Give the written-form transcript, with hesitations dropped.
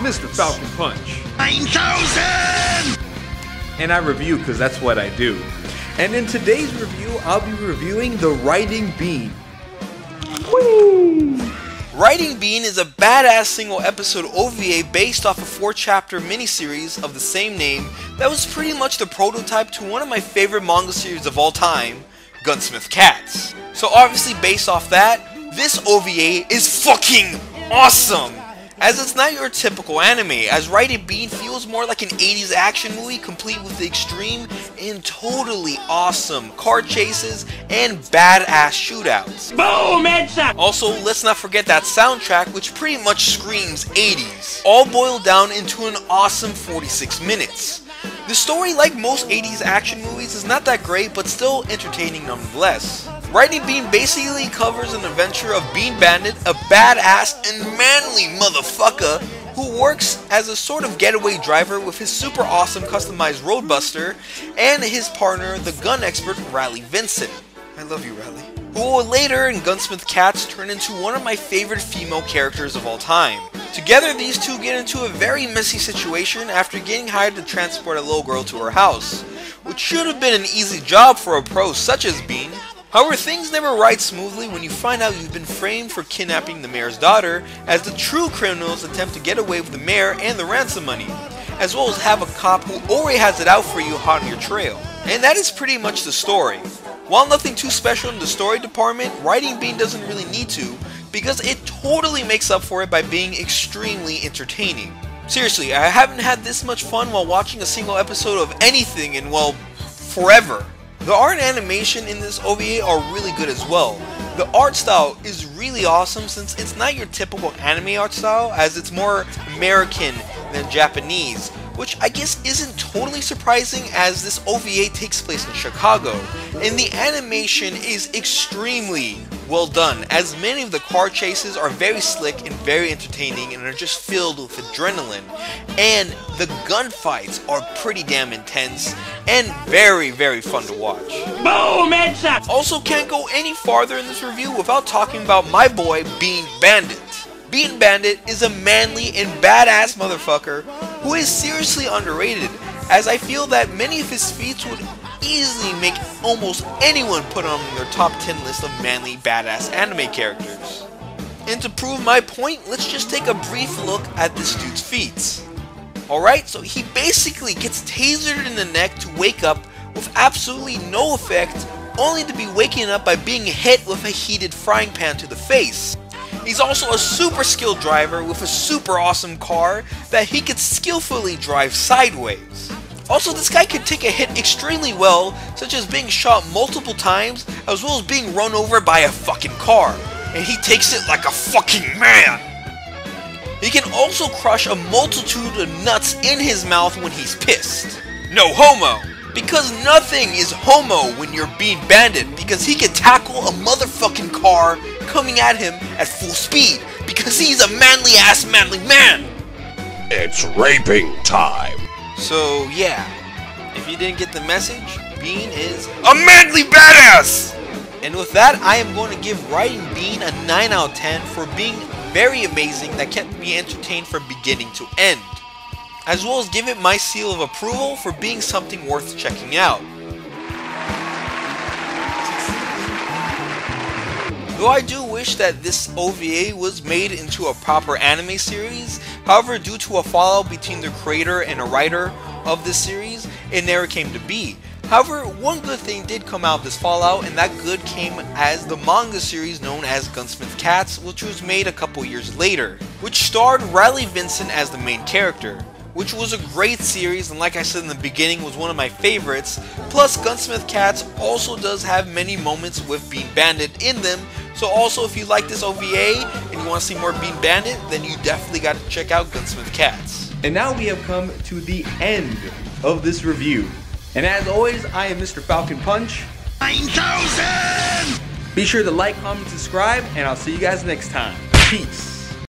Mr.FalconPunch. 9,000! And I review because that's what I do. And in today's review, I'll be reviewing The Riding Bean. Whee! Riding Bean is a badass single episode OVA based off a 4-chapter miniseries of the same name that was pretty much the prototype to one of my favorite manga series of all time, Gunsmith Cats. So obviously based off that, this OVA is fucking awesome! As it's not your typical anime, as Riding Bean feels more like an 80s action movie complete with the extreme and totally awesome car chases and badass shootouts. Boom! Headshot! Also, let's not forget that soundtrack which pretty much screams 80s, all boiled down into an awesome 46 minutes. The story, like most 80s action movies, is not that great but still entertaining nonetheless. Riding Bean basically covers an adventure of Bean Bandit, a badass and manly motherfucker who works as a sort of getaway driver with his super awesome customized roadbuster and his partner, the gun expert Riley Vincent. I love you, Riley. Who will later in Gunsmith Cats turn into one of my favorite female characters of all time. Together, these two get into a very messy situation after getting hired to transport a little girl to her house, which should have been an easy job for a pro such as Bean. However, things never ride smoothly when you find out you've been framed for kidnapping the mayor's daughter, as the true criminals attempt to get away with the mayor and the ransom money, as well as have a cop who already has it out for you hot on your trail. And that is pretty much the story. While nothing too special in the story department, Riding Bean doesn't really need to, because it totally makes up for it by being extremely entertaining. Seriously, I haven't had this much fun while watching a single episode of anything in, well, forever. The art and animation in this OVA are really good as well. The art style is really awesome since it's not your typical anime art style, as it's more American than Japanese, which I guess isn't totally surprising as this OVA takes place in Chicago, and the animation is extremely well done, as many of the car chases are very slick and very entertaining and are just filled with adrenaline, and the gunfights are pretty damn intense and very fun to watch. Boom! Headshot! Also, can't go any farther in this review without talking about my boy Bean Bandit. Bean Bandit is a manly and badass motherfucker who is seriously underrated, as I feel that many of his feats would easily make almost anyone put on their top 10 list of manly badass anime characters. And to prove my point, let's just take a brief look at this dude's feats. Alright, so he basically gets tasered in the neck to wake up with absolutely no effect, only to be waking up by being hit with a heated frying pan to the face. He's also a super skilled driver with a super awesome car that he could skillfully drive sideways. Also, this guy can take a hit extremely well, such as being shot multiple times, as well as being run over by a fucking car, and he takes it like a fucking man. He can also crush a multitude of nuts in his mouth when he's pissed. No homo! Because nothing is homo when you're Bean Bandit, because he can tackle a motherfucking car coming at him at full speed, because he's a manly ass manly man! It's raping time! So yeah, if you didn't get the message, Bean is a manly badass! And with that, I am going to give Riding Bean a 9 out of 10 for being very amazing that kept me entertained from beginning to end, as well as give it my seal of approval for being something worth checking out. Though I do wish that this OVA was made into a proper anime series, however, due to a fallout between the creator and a writer of this series, it never came to be. However, one good thing did come out of this fallout, and that good came as the manga series known as Gunsmith Cats, which was made a couple years later, which starred Riley Vincent as the main character, which was a great series, and like I said in the beginning, was one of my favorites. Plus, Gunsmith Cats also does have many moments with Bean Bandit in them, so also if you like this OVA and you want to see more Bean Bandit, then you definitely got to check out Gunsmith Cats. And now we have come to the end of this review. And as always, I am Mr.FalconPunch. 9,000! Be sure to like, comment, subscribe, and I'll see you guys next time. Peace.